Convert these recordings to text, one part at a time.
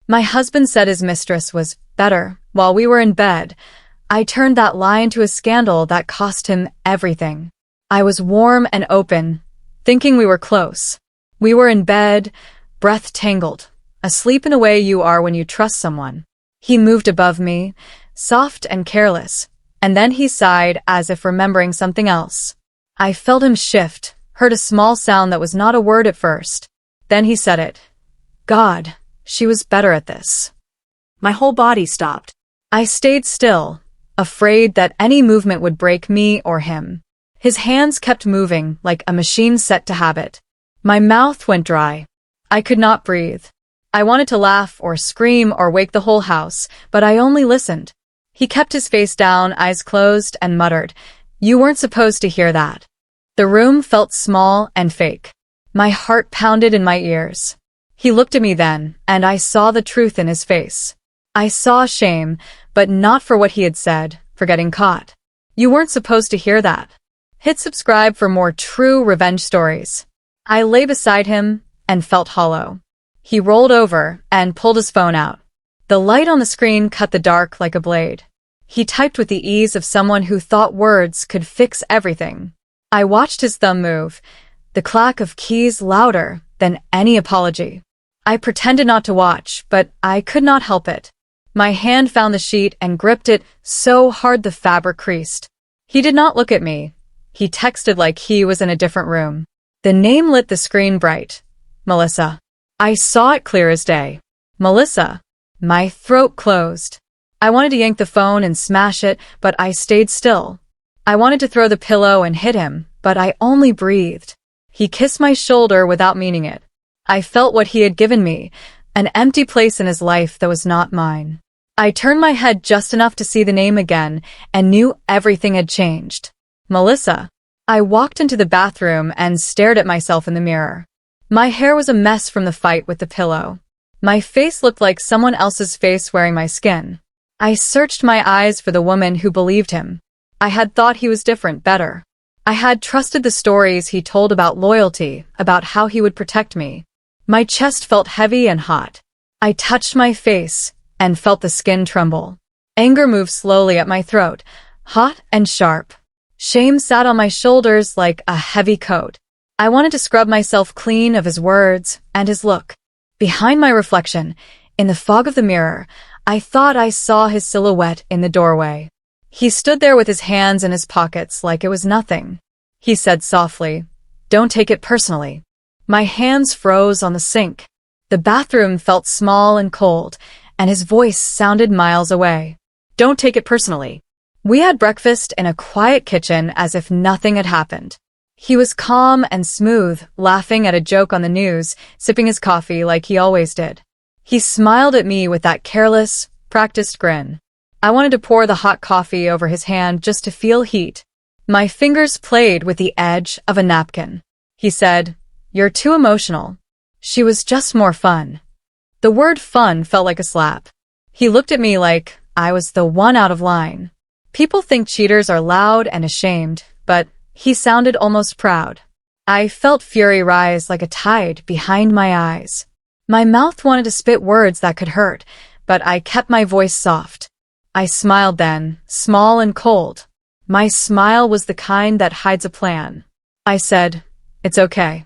My husband said his mistress was better while we were in bed. I turned that lie into a scandal that cost him everything. I was warm and open, thinking we were close. We were in bed, breath tangled, asleep in a way you are when you trust someone. He moved above me, soft and careless, and then he sighed as if remembering something else. I felt him shift, heard a small sound that was not a word at first. Then he said it. God, she was better at this. My whole body stopped. I stayed still, afraid that any movement would break me or him. His hands kept moving like a machine set to habit. My mouth went dry. I could not breathe. I wanted to laugh or scream or wake the whole house, but I only listened. He kept his face down, eyes closed, and muttered, "You weren't supposed to hear that." The room felt small and fake. My heart pounded in my ears. He looked at me then, and I saw the truth in his face. I saw shame, but not for what he had said, for getting caught. You weren't supposed to hear that. Hit subscribe for more true revenge stories. I lay beside him and felt hollow. He rolled over and pulled his phone out. The light on the screen cut the dark like a blade. He typed with the ease of someone who thought words could fix everything. I watched his thumb move, the clack of keys louder than any apology. I pretended not to watch, but I could not help it. My hand found the sheet and gripped it so hard the fabric creased. He did not look at me. He texted like he was in a different room. The name lit the screen bright. Melissa. I saw it clear as day. Melissa. My throat closed. I wanted to yank the phone and smash it, but I stayed still. I wanted to throw the pillow and hit him, but I only breathed. He kissed my shoulder without meaning it. I felt what he had given me, an empty place in his life that was not mine. I turned my head just enough to see the name again and knew everything had changed. Melissa. I walked into the bathroom and stared at myself in the mirror. My hair was a mess from the fight with the pillow. My face looked like someone else's face wearing my skin. I searched my eyes for the woman who believed him. I had thought he was different, better. I had trusted the stories he told about loyalty, about how he would protect me. My chest felt heavy and hot. I touched my face and felt the skin tremble. Anger moved slowly up my throat, hot and sharp. Shame sat on my shoulders like a heavy coat. I wanted to scrub myself clean of his words and his look. Behind my reflection, in the fog of the mirror, I thought I saw his silhouette in the doorway. He stood there with his hands in his pockets like it was nothing. He said softly, "Don't take it personally." My hands froze on the sink. The bathroom felt small and cold, and his voice sounded miles away. "Don't take it personally." We had breakfast in a quiet kitchen as if nothing had happened. He was calm and smooth, laughing at a joke on the news, sipping his coffee like he always did. He smiled at me with that careless, practiced grin. I wanted to pour the hot coffee over his hand just to feel heat. My fingers played with the edge of a napkin. He said, "You're too emotional." She was just more fun. The word fun felt like a slap. He looked at me like I was the one out of line. People think cheaters are loud and ashamed, but he sounded almost proud. I felt fury rise like a tide behind my eyes. My mouth wanted to spit words that could hurt, but I kept my voice soft. I smiled then, small and cold. My smile was the kind that hides a plan. I said, "It's okay."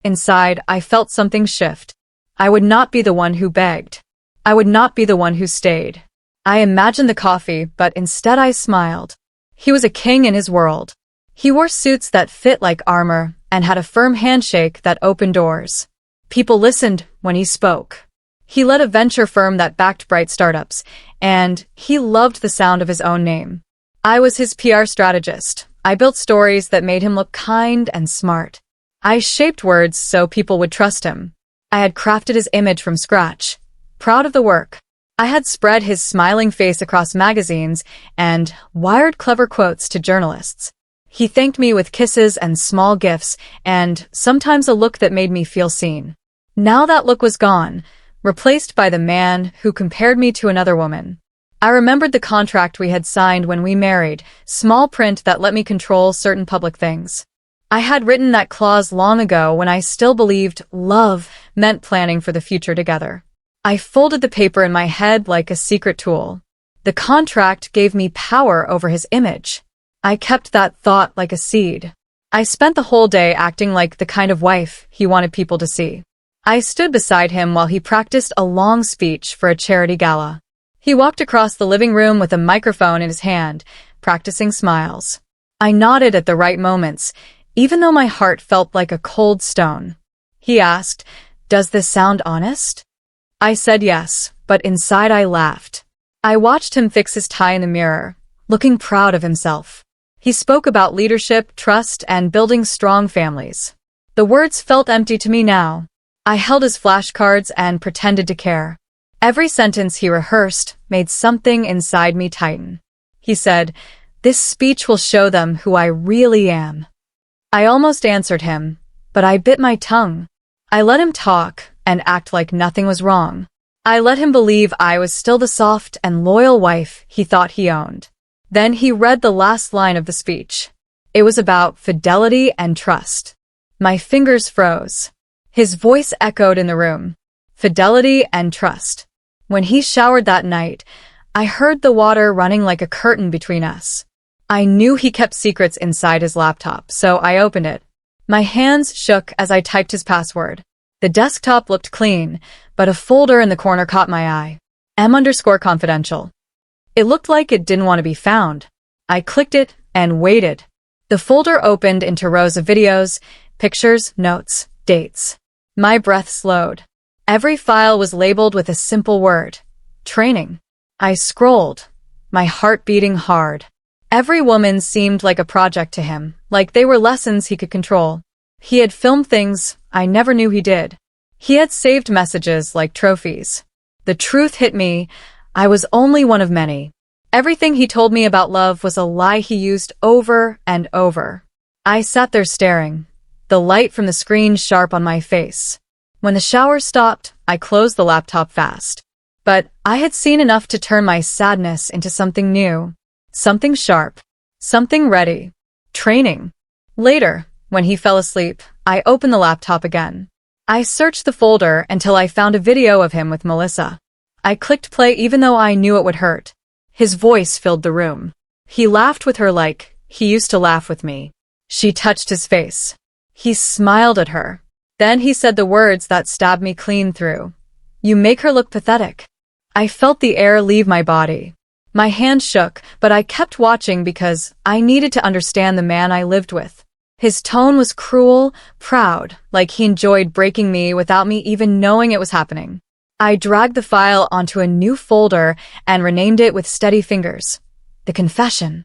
Inside, I felt something shift. I would not be the one who begged. I would not be the one who stayed. I imagined the coffee, but instead I smiled. He was a king in his world. He wore suits that fit like armor and had a firm handshake that opened doors. People listened when he spoke. He led a venture firm that backed bright startups, and he loved the sound of his own name. I was his PR strategist. I built stories that made him look kind and smart. I shaped words so people would trust him. I had crafted his image from scratch. Proud of the work. I had spread his smiling face across magazines and wired clever quotes to journalists. He thanked me with kisses and small gifts, and sometimes a look that made me feel seen. Now that look was gone, replaced by the man who compared me to another woman. I remembered the contract we had signed when we married, small print that let me control certain public things. I had written that clause long ago when I still believed love meant planning for the future together. I folded the paper in my head like a secret tool. The contract gave me power over his image. I kept that thought like a seed. I spent the whole day acting like the kind of wife he wanted people to see. I stood beside him while he practiced a long speech for a charity gala. He walked across the living room with a microphone in his hand, practicing smiles. I nodded at the right moments, even though my heart felt like a cold stone. He asked, "Does this sound honest?" I said yes, but inside I laughed. I watched him fix his tie in the mirror, looking proud of himself. He spoke about leadership, trust, and building strong families. The words felt empty to me now. I held his flashcards and pretended to care. Every sentence he rehearsed made something inside me tighten. He said, "This speech will show them who I really am." I almost answered him, but I bit my tongue. I let him talk and act like nothing was wrong. I let him believe I was still the soft and loyal wife he thought he owned. Then he read the last line of the speech. It was about fidelity and trust. My fingers froze. His voice echoed in the room. Fidelity and trust. When he showered that night, I heard the water running like a curtain between us. I knew he kept secrets inside his laptop, so I opened it. My hands shook as I typed his password. The desktop looked clean, but a folder in the corner caught my eye. M_confidential. It looked like it didn't want to be found. I clicked it and waited. The folder opened into rows of videos, pictures, notes, dates. My breath slowed. Every file was labeled with a simple word: training. I scrolled, my heart beating hard. Every woman seemed like a project to him, like they were lessons he could control. He had filmed things I never knew he did. He had saved messages like trophies. The truth hit me. I was only one of many. Everything he told me about love was a lie he used over and over. I sat there staring, the light from the screen sharp on my face. When the shower stopped, I closed the laptop fast. But I had seen enough to turn my sadness into something new. Something sharp. Something ready. Training. Later, when he fell asleep, I opened the laptop again. I searched the folder until I found a video of him with Melissa. I clicked play even though I knew it would hurt. His voice filled the room. He laughed with her like he used to laugh with me. She touched his face. He smiled at her. Then he said the words that stabbed me clean through. "You make her look pathetic." I felt the air leave my body. My hand shook, but I kept watching because I needed to understand the man I lived with. His tone was cruel, proud, like he enjoyed breaking me without me even knowing it was happening. I dragged the file onto a new folder and renamed it with steady fingers. The confession.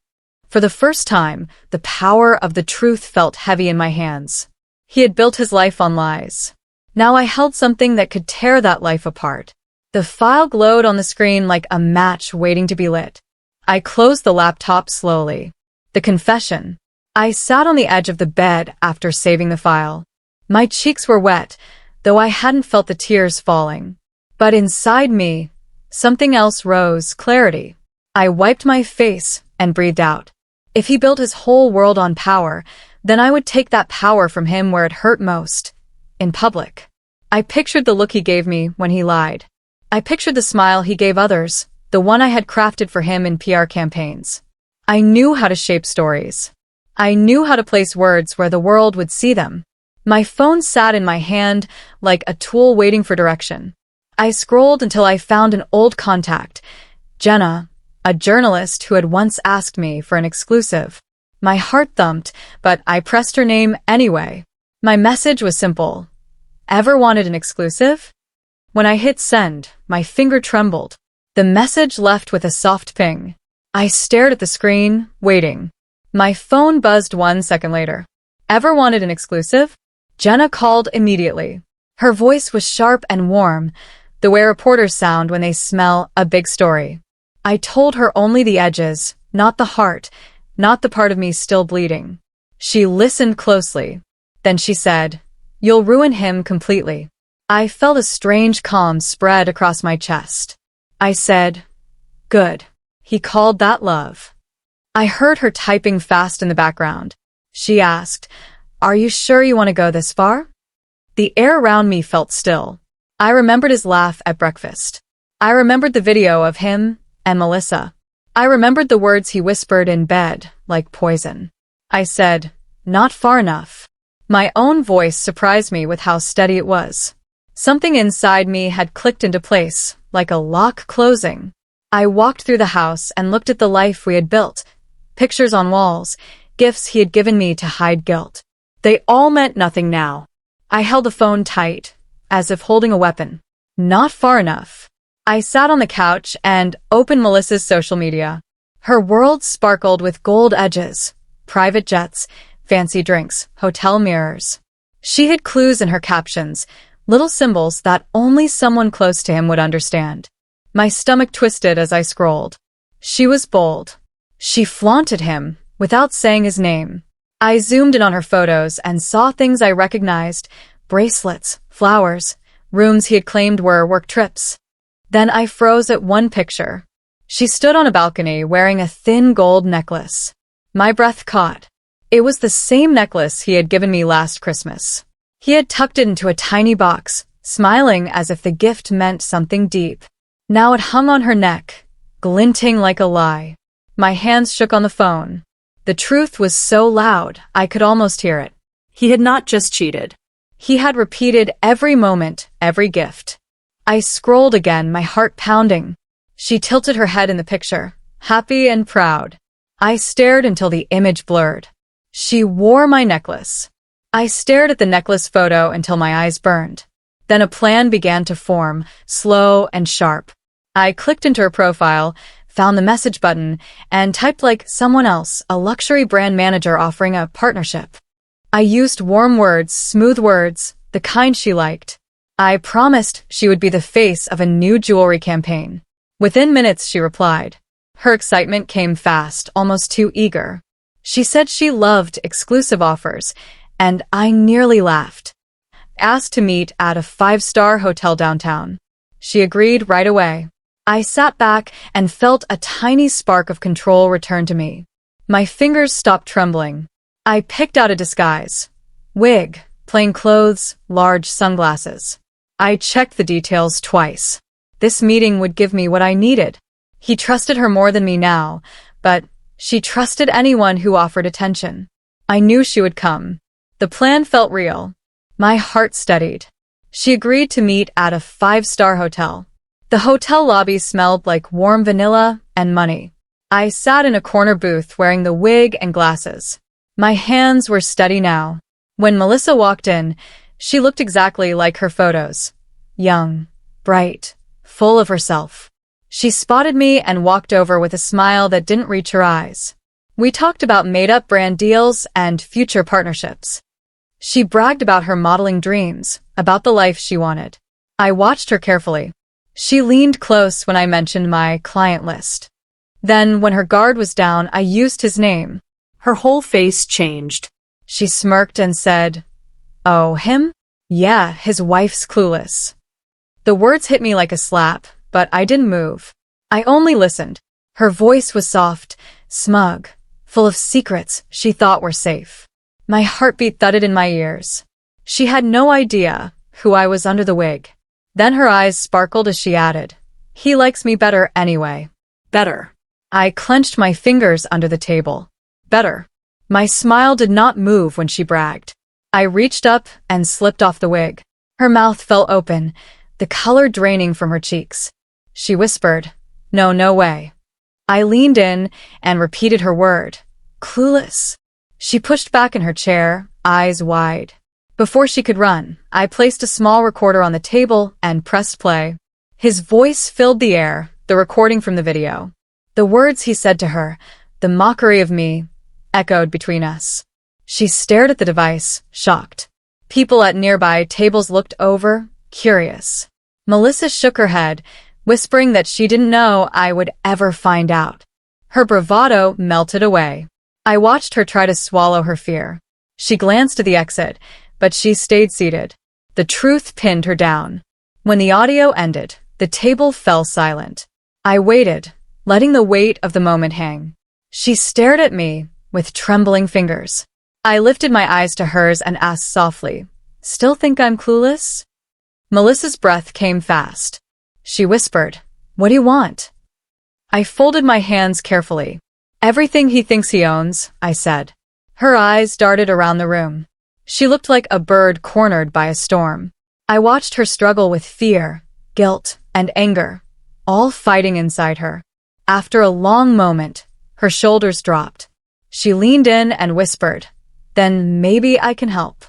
For the first time, the power of the truth felt heavy in my hands. He had built his life on lies. Now I held something that could tear that life apart. The file glowed on the screen like a match waiting to be lit. I closed the laptop slowly. The confession. I sat on the edge of the bed after saving the file. My cheeks were wet, though I hadn't felt the tears falling. But inside me, something else rose, clarity. I wiped my face and breathed out. If he built his whole world on power, then I would take that power from him where it hurt most. In public. I pictured the look he gave me when he lied. I pictured the smile he gave others, the one I had crafted for him in PR campaigns. I knew how to shape stories. I knew how to place words where the world would see them. My phone sat in my hand like a tool waiting for direction. I scrolled until I found an old contact, Jenna, a journalist who had once asked me for an exclusive. My heart thumped, but I pressed her name anyway. My message was simple. Ever wanted an exclusive? When I hit send, my finger trembled. The message left with a soft ping. I stared at the screen, waiting. My phone buzzed 1 second later. Ever wanted an exclusive? Jenna called immediately. Her voice was sharp and warm, the way reporters sound when they smell a big story. I told her only the edges, not the heart, not the part of me still bleeding. She listened closely. Then she said, "You'll ruin him completely." I felt a strange calm spread across my chest. I said, "Good." He called that love. I heard her typing fast in the background. She asked, "Are you sure you want to go this far?" The air around me felt still. I remembered his laugh at breakfast. I remembered the video of him and Melissa. I remembered the words he whispered in bed, like poison. I said, "Not far enough." My own voice surprised me with how steady it was. Something inside me had clicked into place, like a lock closing. I walked through the house and looked at the life we had built. Pictures on walls, gifts he had given me to hide guilt. They all meant nothing now. I held the phone tight, as if holding a weapon. Not far enough. I sat on the couch and opened Melissa's social media. Her world sparkled with gold edges, private jets, fancy drinks, hotel mirrors. She hid clues in her captions, little symbols that only someone close to him would understand. My stomach twisted as I scrolled. She was bold. She flaunted him, without saying his name. I zoomed in on her photos and saw things I recognized, bracelets, flowers, rooms he had claimed were work trips. Then I froze at one picture. She stood on a balcony wearing a thin gold necklace. My breath caught. It was the same necklace he had given me last Christmas. He had tucked it into a tiny box, smiling as if the gift meant something deep. Now it hung on her neck, glinting like a lie. My hands shook on the phone. The truth was so loud, I could almost hear it. He had not just cheated. He had repeated every moment, every gift. I scrolled again, my heart pounding. She tilted her head in the picture, happy and proud. I stared until the image blurred. She wore my necklace. I stared at the necklace photo until my eyes burned. Then a plan began to form, slow and sharp. I clicked into her profile, found the message button, and typed like someone else, a luxury brand manager offering a partnership. I used warm words, smooth words, the kind she liked. I promised she would be the face of a new jewelry campaign. Within minutes, she replied. Her excitement came fast, almost too eager. She said she loved exclusive offers, and I nearly laughed. Asked to meet at a 5-star hotel downtown. She agreed right away. I sat back and felt a tiny spark of control return to me. My fingers stopped trembling. I picked out a disguise. Wig, plain clothes, large sunglasses. I checked the details twice. This meeting would give me what I needed. He trusted her more than me now, but she trusted anyone who offered attention. I knew she would come. The plan felt real. My heart steadied. She agreed to meet at a 5-star hotel. The hotel lobby smelled like warm vanilla and money. I sat in a corner booth wearing the wig and glasses. My hands were steady now. When Melissa walked in, she looked exactly like her photos. Young, bright, full of herself. She spotted me and walked over with a smile that didn't reach her eyes. We talked about made-up brand deals and future partnerships. She bragged about her modeling dreams, about the life she wanted. I watched her carefully. She leaned close when I mentioned my client list. Then, when her guard was down, I used his name. Her whole face changed. She smirked and said, "Oh, him? Yeah, his wife's clueless." The words hit me like a slap, but I didn't move. I only listened. Her voice was soft, smug, full of secrets she thought were safe. My heartbeat thudded in my ears. She had no idea who I was under the wig. Then her eyes sparkled as she added, "He likes me better anyway." Better. I clenched my fingers under the table. Better. My smile did not move when she bragged. I reached up and slipped off the wig. Her mouth fell open, the color draining from her cheeks. She whispered, "No, no way." I leaned in and repeated her word, "Clueless." She pushed back in her chair, eyes wide. Before she could run, I placed a small recorder on the table and pressed play. His voice filled the air, the recording from the video. The words he said to her, the mockery of me, echoed between us. She stared at the device, shocked. People at nearby tables looked over, curious. Melissa shook her head, whispering that she didn't know I would ever find out. Her bravado melted away. I watched her try to swallow her fear. She glanced at the exit, but she stayed seated. The truth pinned her down. When the audio ended, the table fell silent. I waited, letting the weight of the moment hang. She stared at me with trembling fingers. I lifted my eyes to hers and asked softly, "Still think I'm clueless?" Melissa's breath came fast. She whispered, "What do you want?" I folded my hands carefully. "Everything he thinks he owns," I said. Her eyes darted around the room. She looked like a bird cornered by a storm. I watched her struggle with fear, guilt, and anger, all fighting inside her. After a long moment, her shoulders dropped. She leaned in and whispered, "Then maybe I can help."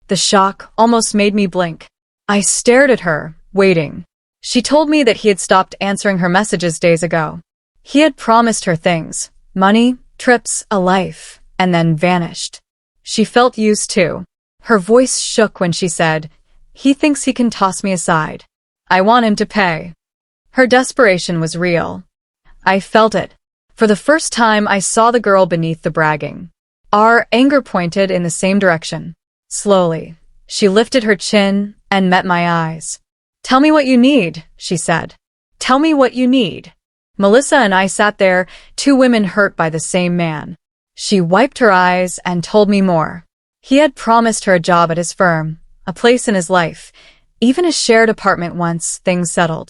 The shock almost made me blink. I stared at her, waiting. She told me that he had stopped answering her messages days ago. He had promised her things, money, trips, a life, and then vanished. She felt used too. Her voice shook when she said, "He thinks he can toss me aside. I want him to pay." Her desperation was real. I felt it. For the first time, I saw the girl beneath the bragging. Our anger pointed in the same direction. Slowly, she lifted her chin and met my eyes. "Tell me what you need," she said. "Tell me what you need." Melissa and I sat there, two women hurt by the same man. She wiped her eyes and told me more. He had promised her a job at his firm, a place in his life, even a shared apartment once things settled.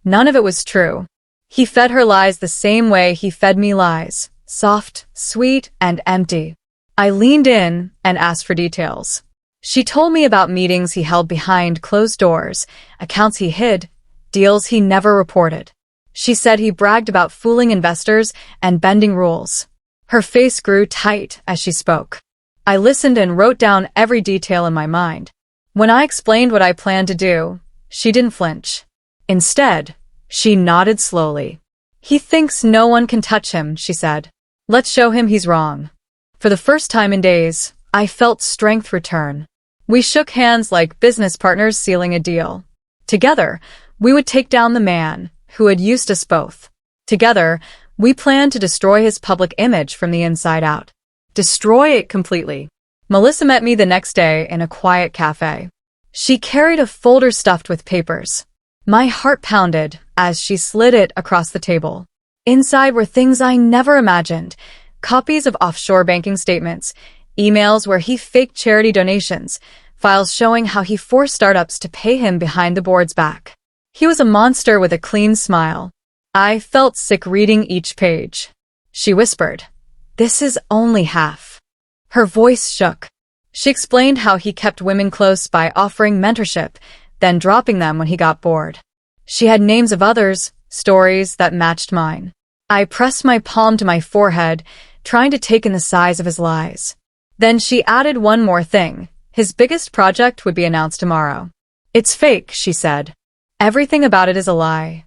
None of it was true. He fed her lies the same way he fed me lies, soft, sweet, and empty. I leaned in and asked for details. She told me about meetings he held behind closed doors, accounts he hid, deals he never reported. She said he bragged about fooling investors and bending rules. Her face grew tight as she spoke. I listened and wrote down every detail in my mind. When I explained what I planned to do, she didn't flinch. Instead, she nodded slowly. "He thinks no one can touch him," she said. "Let's show him he's wrong." For the first time in days, I felt strength return. We shook hands like business partners sealing a deal. Together, we would take down the man who had used us both. Together, we planned to destroy his public image from the inside out. Destroy it completely. Melissa met me the next day in a quiet cafe. She carried a folder stuffed with papers. My heart pounded as she slid it across the table. Inside were things I never imagined. Copies of offshore banking statements, emails where he faked charity donations, files showing how he forced startups to pay him behind the board's back. He was a monster with a clean smile. I felt sick reading each page. She whispered, "This is only half." Her voice shook. She explained how he kept women close by offering mentorship, then dropping them when he got bored. She had names of others, stories that matched mine. I pressed my palm to my forehead, trying to take in the size of his lies. Then she added one more thing. His biggest project would be announced tomorrow. "It's fake," she said. "Everything about it is a lie."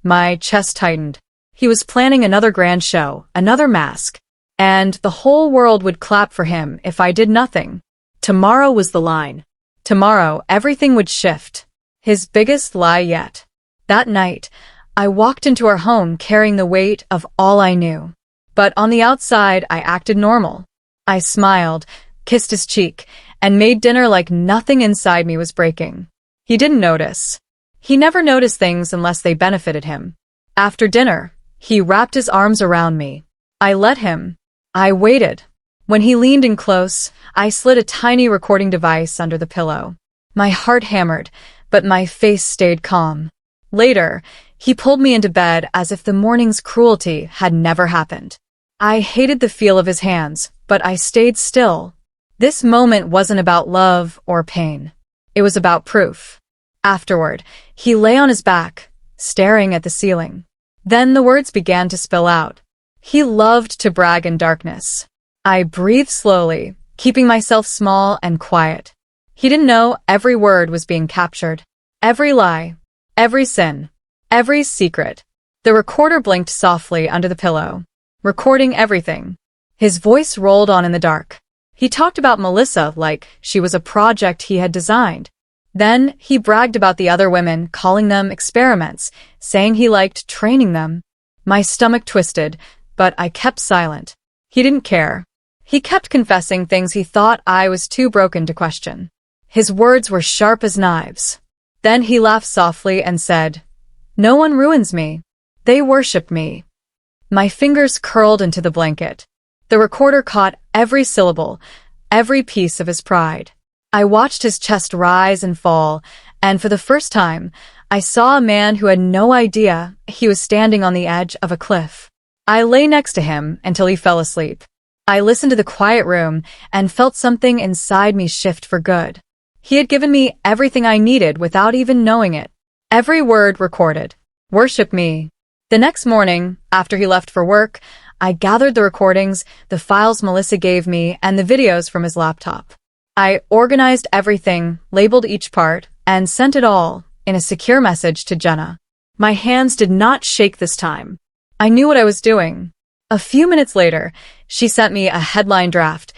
My chest tightened. He was planning another grand show, another mask, and the whole world would clap for him if I did nothing. Tomorrow was the line. Tomorrow, everything would shift. His biggest lie yet. That night, I walked into our home carrying the weight of all I knew. But on the outside, I acted normal. I smiled, kissed his cheek, and made dinner like nothing inside me was breaking. He didn't notice. He never noticed things unless they benefited him. After dinner, he wrapped his arms around me. I let him. I waited. When he leaned in close, I slid a tiny recording device under the pillow. My heart hammered, but my face stayed calm. Later, he pulled me into bed as if the morning's cruelty had never happened. I hated the feel of his hands, but I stayed still. This moment wasn't about love or pain. It was about proof. Afterward, he lay on his back, staring at the ceiling. Then the words began to spill out. He loved to brag in darkness. I breathed slowly, keeping myself small and quiet. He didn't know every word was being captured. Every lie, every sin, every secret. The recorder blinked softly under the pillow, recording everything. His voice rolled on in the dark. He talked about Melissa like she was a project he had designed. Then he bragged about the other women, calling them experiments, saying he liked training them. My stomach twisted, but I kept silent. He didn't care. He kept confessing things he thought I was too broken to question. His words were sharp as knives. Then he laughed softly and said, "No one ruins me. They worship me." My fingers curled into the blanket. The recorder caught every syllable, every piece of his pride. I watched his chest rise and fall, And for the first time, I saw a man who had no idea he was standing on the edge of a cliff. I lay next to him until he fell asleep. I listened to the quiet room and felt something inside me shift for good. He had given me everything I needed without even knowing it. Every word recorded. Worship me. The next morning, after he left for work, I gathered the recordings, the files Melissa gave me, and the videos from his laptop. I organized everything, labeled each part, and sent it all in a secure message to Jenna. My hands did not shake this time. I knew what I was doing. A few minutes later, she sent me a headline draft: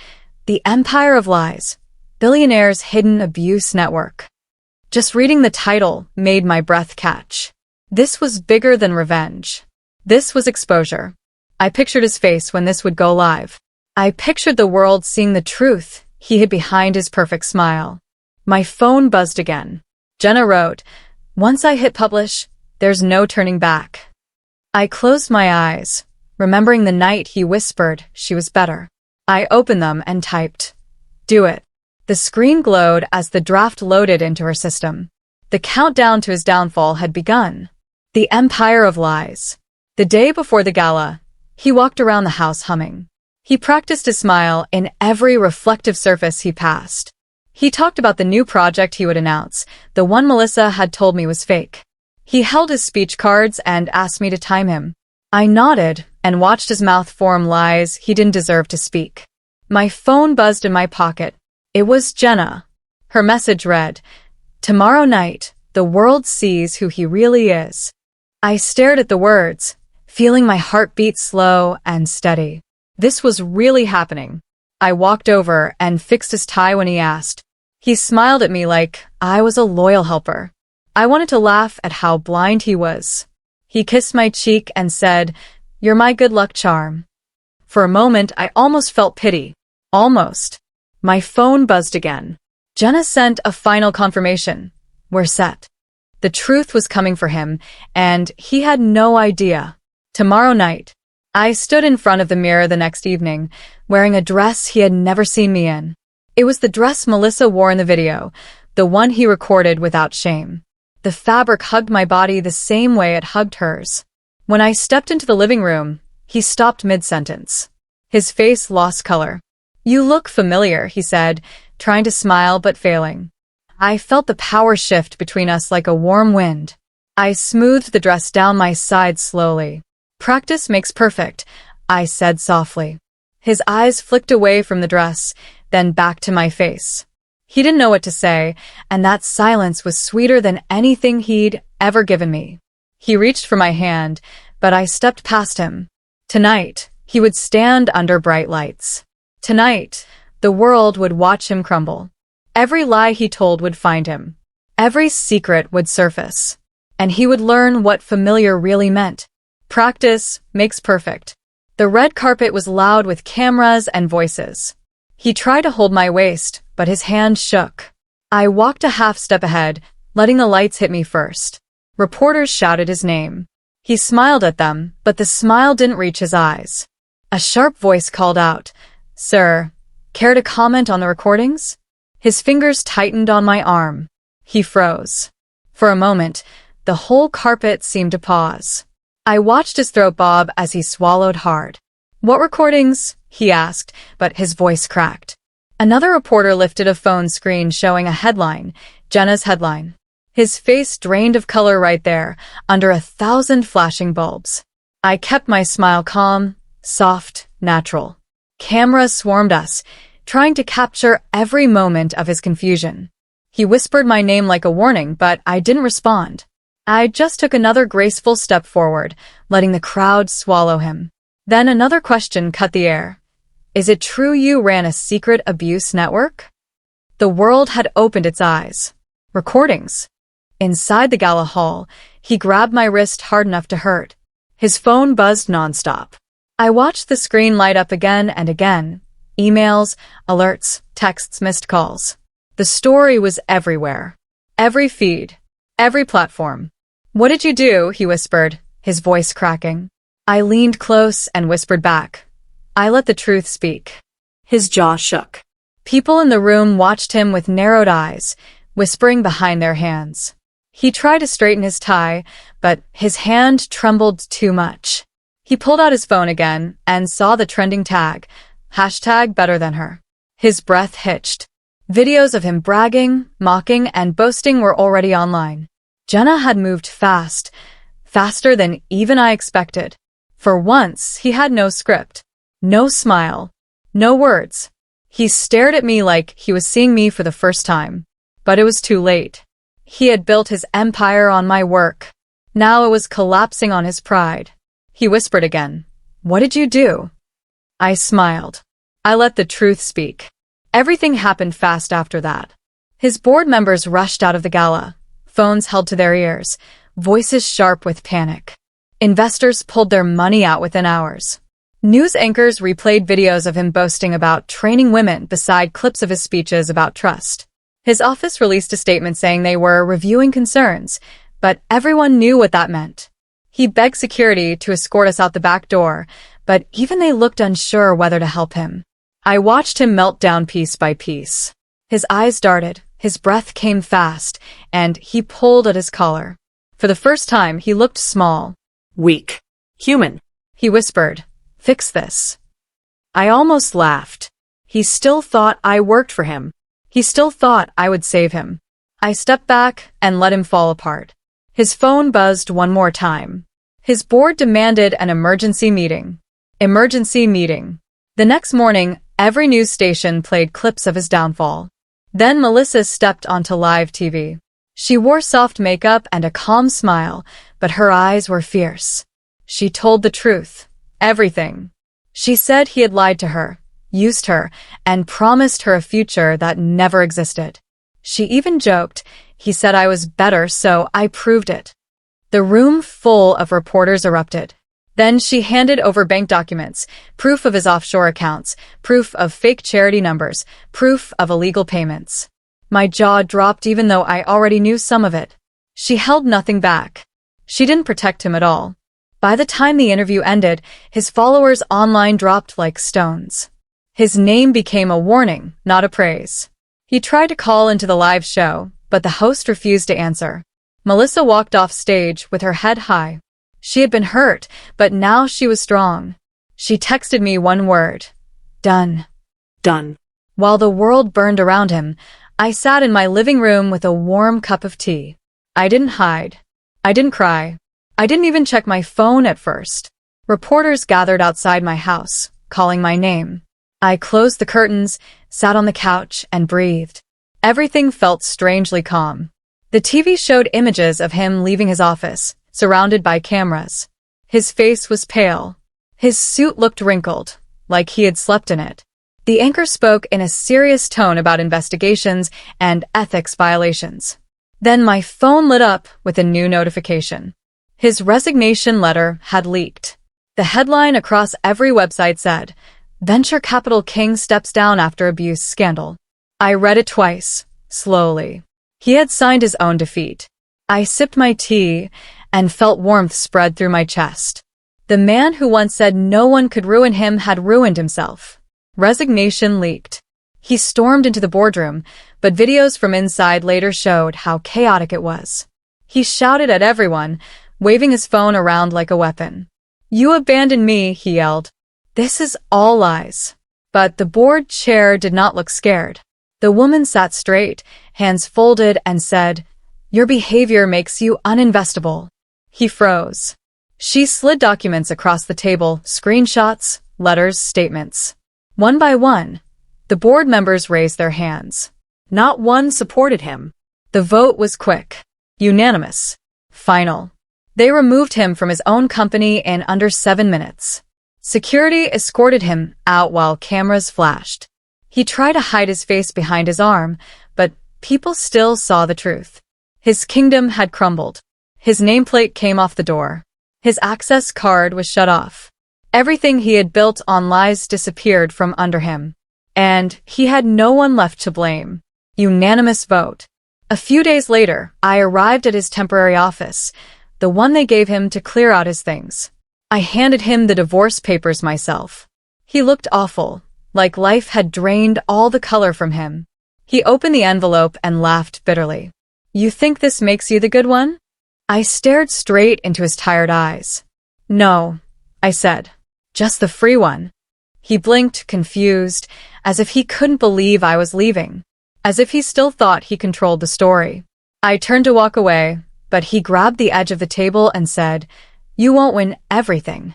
The Empire of Lies, Billionaire's Hidden Abuse Network. Just reading the title made my breath catch. This was bigger than revenge. This was exposure. I pictured his face when this would go live. I pictured the world seeing the truth he hid behind his perfect smile. My phone buzzed again. Jenna wrote, "Once I hit publish, there's no turning back." I closed my eyes, remembering the night he whispered she was better. I opened them and typed, "Do it." The screen glowed as the draft loaded into her system. The countdown to his downfall had begun. The Empire of Lies. The day before the gala, he walked around the house humming. He practiced a smile in every reflective surface he passed. He talked about the new project he would announce, the one Melissa had told me was fake. He held his speech cards and asked me to time him. I nodded and watched his mouth form lies he didn't deserve to speak. My phone buzzed in my pocket. It was Jenna. Her message read, "Tomorrow night, the world sees who he really is." I stared at the words, feeling my heart beat slow and steady. This was really happening. I walked over and fixed his tie when he asked. He smiled at me like I was a loyal helper. I wanted to laugh at how blind he was. He kissed my cheek and said, "You're my good luck charm." For a moment, I almost felt pity. Almost. My phone buzzed again. Jenna sent a final confirmation. We're set. The truth was coming for him, and he had no idea. Tomorrow night. I stood in front of the mirror the next evening, wearing a dress he had never seen me in. It was the dress Melissa wore in the video, the one he recorded without shame. The fabric hugged my body the same way it hugged hers. When I stepped into the living room, he stopped mid-sentence. His face lost color. "You look familiar," he said, trying to smile but failing. I felt the power shift between us like a warm wind. I smoothed the dress down my side slowly. "Practice makes perfect," I said softly. His eyes flicked away from the dress, then back to my face. He didn't know what to say, and that silence was sweeter than anything he'd ever given me. He reached for my hand, but I stepped past him. Tonight, he would stand under bright lights. Tonight, the world would watch him crumble. Every lie he told would find him. Every secret would surface. And he would learn what familiar really meant. Practice makes perfect. The red carpet was loud with cameras and voices. He tried to hold my waist, but his hand shook. I walked a half step ahead, letting the lights hit me first. Reporters shouted his name. He smiled at them, but the smile didn't reach his eyes. A sharp voice called out, "Sir, care to comment on the recordings?" His fingers tightened on my arm. He froze. For a moment, the whole carpet seemed to pause. I watched his throat bob as he swallowed hard. "What recordings?" he asked, but his voice cracked. Another reporter lifted a phone screen showing a headline, Jenna's headline. His face drained of color right there, under 1,000 flashing bulbs. I kept my smile calm, soft, natural. Cameras swarmed us, trying to capture every moment of his confusion. He whispered my name like a warning, but I didn't respond. I just took another graceful step forward, letting the crowd swallow him. Then another question cut the air. "Is it true you ran a secret abuse network?" The world had opened its eyes. Recordings. Inside the gala hall, he grabbed my wrist hard enough to hurt. His phone buzzed nonstop. I watched the screen light up again and again. Emails, alerts, texts, missed calls. The story was everywhere. Every feed. Every platform. "What did you do?" he whispered, his voice cracking. I leaned close and whispered back. "I let the truth speak." His jaw shook. People in the room watched him with narrowed eyes, whispering behind their hands. He tried to straighten his tie, but his hand trembled too much. He pulled out his phone again and saw the trending tag, #BetterThanHer. His breath hitched. Videos of him bragging, mocking, and boasting were already online. Jenna had moved fast, faster than even I expected. For once, he had no script, no smile, no words. He stared at me like he was seeing me for the first time. But it was too late. He had built his empire on my work. Now it was collapsing on his pride. He whispered again, "What did you do?" I smiled. I let the truth speak. Everything happened fast after that. His board members rushed out of the gala, phones held to their ears, voices sharp with panic. Investors pulled their money out within hours. News anchors replayed videos of him boasting about training women beside clips of his speeches about trust. His office released a statement saying they were reviewing concerns, but everyone knew what that meant. He begged security to escort us out the back door, but even they looked unsure whether to help him. I watched him melt down piece by piece. His eyes darted, his breath came fast, and he pulled at his collar. For the first time, he looked small. Weak. Human. He whispered, "Fix this." I almost laughed. He still thought I worked for him. He still thought I would save him. I stepped back and let him fall apart. His phone buzzed one more time. His board demanded an emergency meeting. Emergency meeting. The next morning, every news station played clips of his downfall. Then Melissa stepped onto live TV. She wore soft makeup and a calm smile, but her eyes were fierce. She told the truth. Everything. She said he had lied to her, used her, and promised her a future that never existed. She even joked, "He said I was better, so I proved it." The room full of reporters erupted. Then she handed over bank documents, proof of his offshore accounts, proof of fake charity numbers, proof of illegal payments. My jaw dropped even though I already knew some of it. She held nothing back. She didn't protect him at all. By the time the interview ended, his followers online dropped like stones. His name became a warning, not a praise. He tried to call into the live show, but the host refused to answer. Melissa walked off stage with her head high. She had been hurt, but now she was strong. She texted me one word. Done. Done. While the world burned around him, I sat in my living room with a warm cup of tea. I didn't hide. I didn't cry. I didn't even check my phone at first. Reporters gathered outside my house, calling my name. I closed the curtains, sat on the couch, and breathed. Everything felt strangely calm. The TV showed images of him leaving his office, surrounded by cameras. His face was pale. His suit looked wrinkled, like he had slept in it. The anchor spoke in a serious tone about investigations and ethics violations. Then my phone lit up with a new notification. His resignation letter had leaked. The headline across every website said, "Venture Capital King steps down after abuse scandal." I read it twice, slowly. He had signed his own defeat. I sipped my tea and felt warmth spread through my chest. The man who once said no one could ruin him had ruined himself. Resignation leaked. He stormed into the boardroom, but videos from inside later showed how chaotic it was. He shouted at everyone, waving his phone around like a weapon. "You abandoned me," he yelled. "This is all lies." But the board chair did not look scared. The woman sat straight, hands folded, and said, "Your behavior makes you uninvestable." He froze. She slid documents across the table, screenshots, letters, statements. One by one, the board members raised their hands. Not one supported him. The vote was quick, unanimous, final. They removed him from his own company in under 7 minutes. Security escorted him out while cameras flashed. He tried to hide his face behind his arm, but people still saw the truth. His kingdom had crumbled. His nameplate came off the door. His access card was shut off. Everything he had built on lies disappeared from under him. And he had no one left to blame. Unanimous vote. A few days later, I arrived at his temporary office, the one they gave him to clear out his things. I handed him the divorce papers myself. He looked awful, like life had drained all the color from him. He opened the envelope and laughed bitterly. You think this makes you the good one? I stared straight into his tired eyes. No, I said. Just the free one. He blinked, confused, as if he couldn't believe I was leaving. As if he still thought he controlled the story. I turned to walk away, but he grabbed the edge of the table and said, You won't win everything.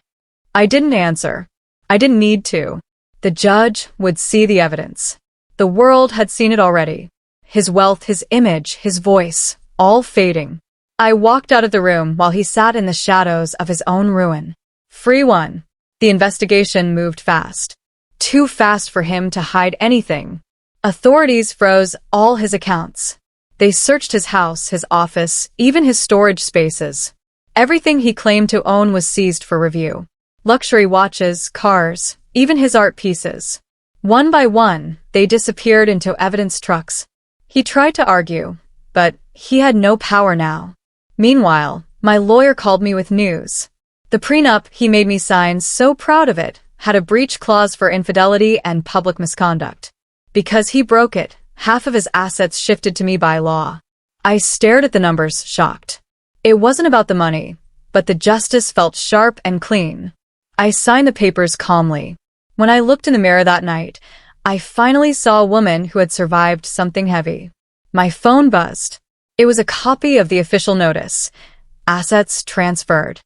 I didn't answer. I didn't need to. The judge would see the evidence. The world had seen it already. His wealth, his image, his voice, all fading. I walked out of the room while he sat in the shadows of his own ruin. Free one. The investigation moved fast. Too fast for him to hide anything. Authorities froze all his accounts. They searched his house, his office, even his storage spaces. Everything he claimed to own was seized for review. Luxury watches, cars, even his art pieces. One by one, they disappeared into evidence trucks. He tried to argue, but he had no power now. Meanwhile, my lawyer called me with news. The prenup he made me sign, so proud of it, had a breach clause for infidelity and public misconduct. Because he broke it, half of his assets shifted to me by law. I stared at the numbers, shocked. It wasn't about the money, but the justice felt sharp and clean. I signed the papers calmly. When I looked in the mirror that night, I finally saw a woman who had survived something heavy. My phone buzzed. It was a copy of the official notice. Assets transferred.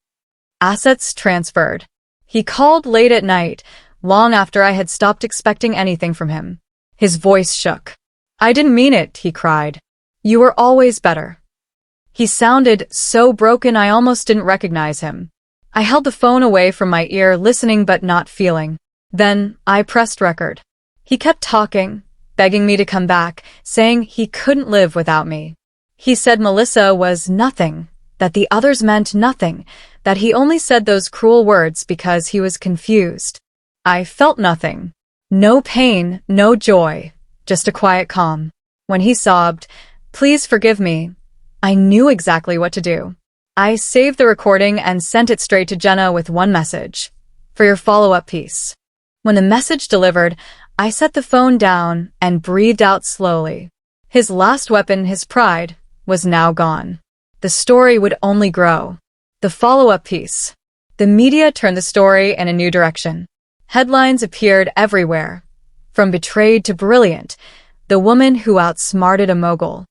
Assets transferred. He called late at night, long after I had stopped expecting anything from him. His voice shook. I didn't mean it, he cried. You were always better. He sounded so broken I almost didn't recognize him. I held the phone away from my ear, listening but not feeling. Then I pressed record. He kept talking, begging me to come back, saying he couldn't live without me. He said Melissa was nothing, that the others meant nothing, that he only said those cruel words because he was confused. I felt nothing. No pain, no joy, just a quiet calm. When he sobbed, Please forgive me, I knew exactly what to do. I saved the recording and sent it straight to Jenna with one message. For your follow-up piece. When the message delivered, I set the phone down and breathed out slowly. His last weapon, his pride, was now gone. The story would only grow. The follow-up piece. The media turned the story in a new direction. Headlines appeared everywhere. From betrayed to brilliant, the woman who outsmarted a mogul.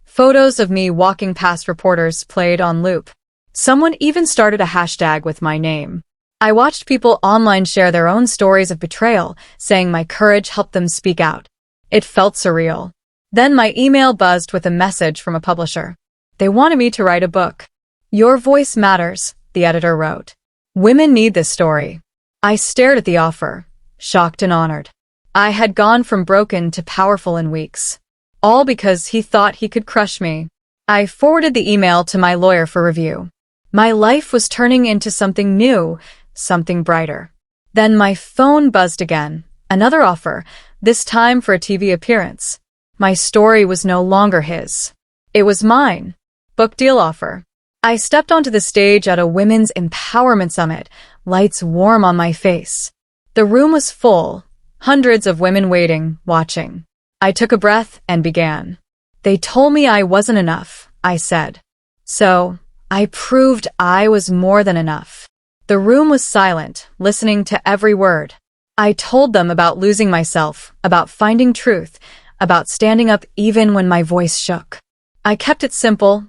Photos of me walking past reporters played on loop. Someone even started a hashtag with my name. I watched people online share their own stories of betrayal, saying my courage helped them speak out. It felt surreal. Then my email buzzed with a message from a publisher. They wanted me to write a book. Your voice matters, the editor wrote. Women need this story. I stared at the offer, shocked and honored. I had gone from broken to powerful in weeks. All because he thought he could crush me. I forwarded the email to my lawyer for review. My life was turning into something new, something brighter. Then my phone buzzed again. Another offer, this time for a TV appearance. My story was no longer his. It was mine. Book deal offer. I stepped onto the stage at a women's empowerment summit, lights warm on my face. The room was full, hundreds of women waiting, watching. I took a breath and began. They told me I wasn't enough, I said. So, I proved I was more than enough. The room was silent, listening to every word. I told them about losing myself, about finding truth, about standing up even when my voice shook. I kept it simple,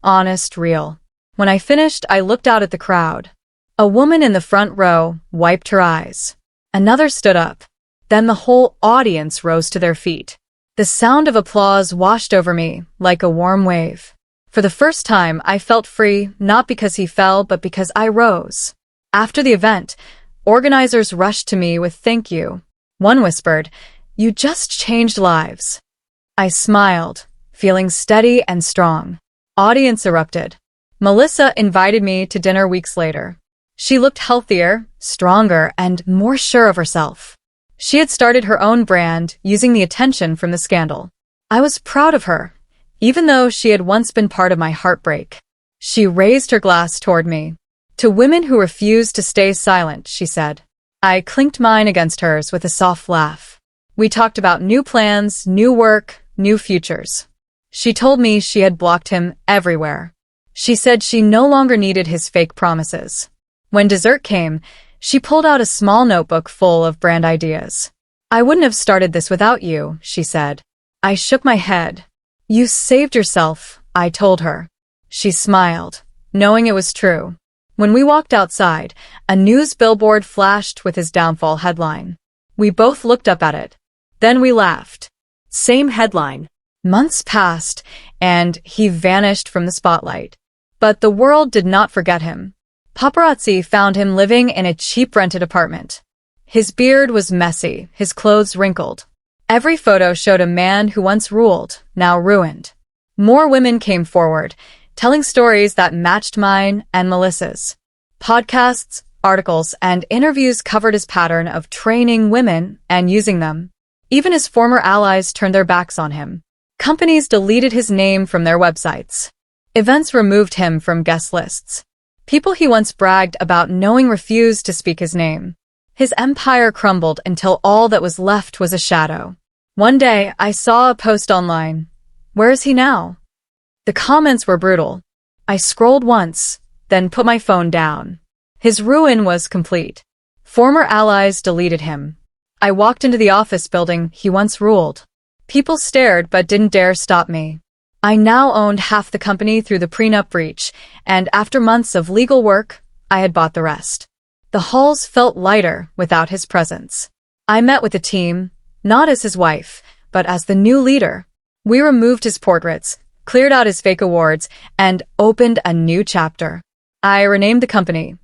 honest, real. When I finished, I looked out at the crowd. A woman in the front row wiped her eyes. Another stood up. Then the whole audience rose to their feet. The sound of applause washed over me like a warm wave. For the first time, I felt free, not because he fell, but because I rose. After the event, organizers rushed to me with thank you. One whispered, "You just changed lives." I smiled, feeling steady and strong. Audience erupted. Melissa invited me to dinner weeks later. She looked healthier, stronger, and more sure of herself. She had started her own brand using the attention from the scandal. I was proud of her, even though she had once been part of my heartbreak. She raised her glass toward me. "To women who refuse to stay silent," she said. I clinked mine against hers with a soft laugh. We talked about new plans, new work, new futures. She told me she had blocked him everywhere. She said she no longer needed his fake promises. When dessert came, she pulled out a small notebook full of brand ideas. "I wouldn't have started this without you," she said. I shook my head. "You saved yourself," I told her. She smiled, knowing it was true. When we walked outside, a news billboard flashed with his downfall headline. We both looked up at it. Then we laughed. Same headline. Months passed, and he vanished from the spotlight. But the world did not forget him. Paparazzi found him living in a cheap rented apartment. His beard was messy, his clothes wrinkled. Every photo showed a man who once ruled, now ruined. More women came forward, telling stories that matched mine and Melissa's. Podcasts, articles, and interviews covered his pattern of training women and using them. Even his former allies turned their backs on him. Companies deleted his name from their websites. Events removed him from guest lists. People he once bragged about knowing refused to speak his name. His empire crumbled until all that was left was a shadow. One day, I saw a post online. "Where is he now?" The comments were brutal. I scrolled once, then put my phone down. His ruin was complete. Former allies deleted him. I walked into the office building he once ruled. People stared but didn't dare stop me. I now owned half the company through the prenup breach, and after months of legal work, I had bought the rest. The halls felt lighter without his presence. I met with the team, not as his wife, but as the new leader. We removed his portraits, cleared out his fake awards, and opened a new chapter. I renamed the company,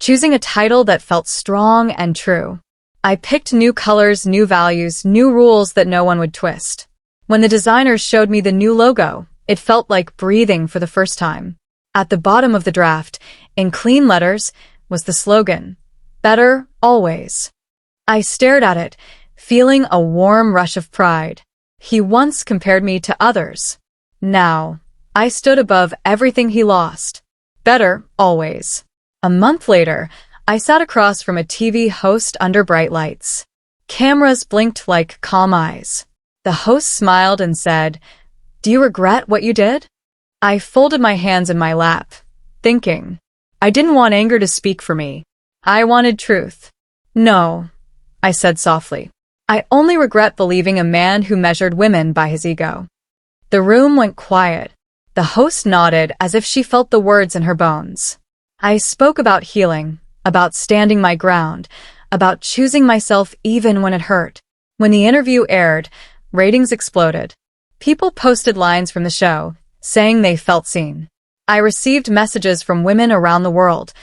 choosing a title that felt strong and true. I picked new colors, new values, new rules that no one would twist. When the designers showed me the new logo, it felt like breathing for the first time. At the bottom of the draft, in clean letters, was the slogan, "Better always." I stared at it, feeling a warm rush of pride. He once compared me to others. Now, I stood above everything he lost. Better always. A month later, I sat across from a TV host under bright lights. Cameras blinked like calm eyes. The host smiled and said, "Do you regret what you did?" I folded my hands in my lap, thinking. I didn't want anger to speak for me. I wanted truth. "No," I said softly. "I only regret believing a man who measured women by his ego." The room went quiet. The host nodded as if she felt the words in her bones. I spoke about healing, about standing my ground, about choosing myself even when it hurt. When the interview aired, ratings exploded. People posted lines from the show, saying they felt seen. I received messages from women around the world,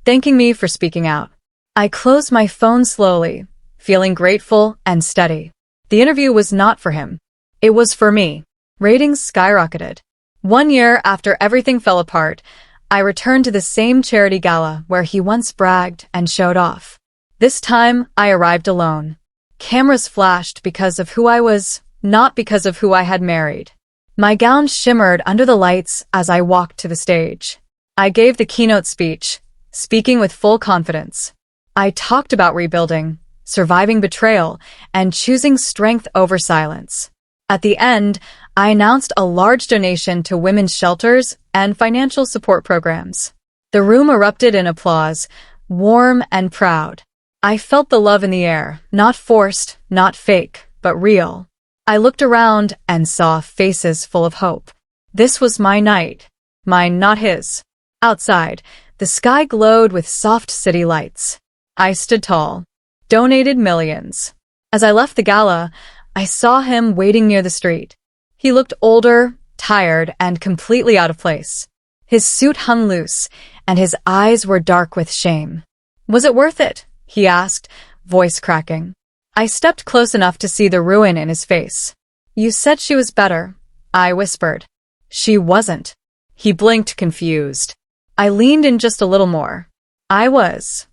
thanking me for speaking out. I closed my phone slowly, feeling grateful and steady. The interview was not for him. It was for me. Ratings skyrocketed. 1 year after everything fell apart, I returned to the same charity gala where he once bragged and showed off. This time, I arrived alone. Cameras flashed because of who I was, not because of who I had married. My gown shimmered under the lights as I walked to the stage. I gave the keynote speech, speaking with full confidence. I talked about rebuilding, surviving betrayal, and choosing strength over silence. At the end, I announced a large donation to women's shelters and financial support programs. The room erupted in applause, warm and proud. I felt the love in the air, not forced, not fake, but real. I looked around and saw faces full of hope. This was my night. Mine, not his. Outside, the sky glowed with soft city lights. I stood tall, donated millions. As I left the gala, I saw him waiting near the street. He looked older, tired, and completely out of place. His suit hung loose, and his eyes were dark with shame. "Was it worth it?" he asked, voice cracking. I stepped close enough to see the ruin in his face. "You said she was better," I whispered. "She wasn't." He blinked, confused. I leaned in just a little more. "I was."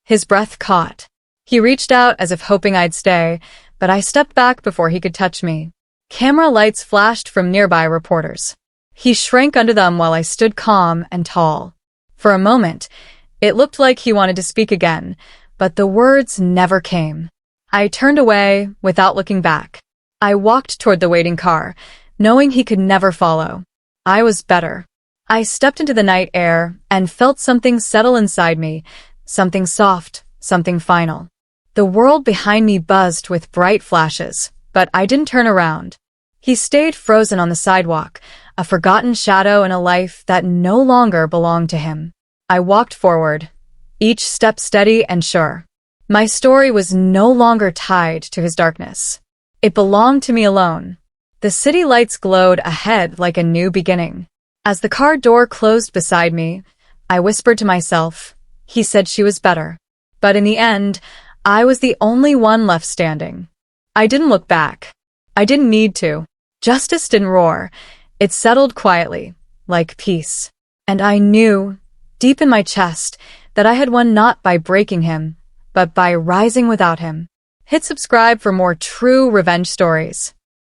His breath caught. He reached out as if hoping I'd stay, but I stepped back before he could touch me. Camera lights flashed from nearby reporters. He shrank under them while I stood calm and tall. For a moment, it looked like he wanted to speak again, but the words never came. I turned away without looking back. I walked toward the waiting car, knowing he could never follow. I was better. I stepped into the night air and felt something settle inside me, something soft, something final. The world behind me buzzed with bright flashes, but I didn't turn around. He stayed frozen on the sidewalk, a forgotten shadow in a life that no longer belonged to him. I walked forward, each step steady and sure. My story was no longer tied to his darkness. It belonged to me alone. The city lights glowed ahead like a new beginning. As the car door closed beside me, I whispered to myself, he said she was better. But in the end, I was the only one left standing. I didn't look back. I didn't need to. Justice didn't roar. It settled quietly, like peace. And I knew, deep in my chest, that I had won not by breaking him, but by rising without him. Hit subscribe for more true revenge stories.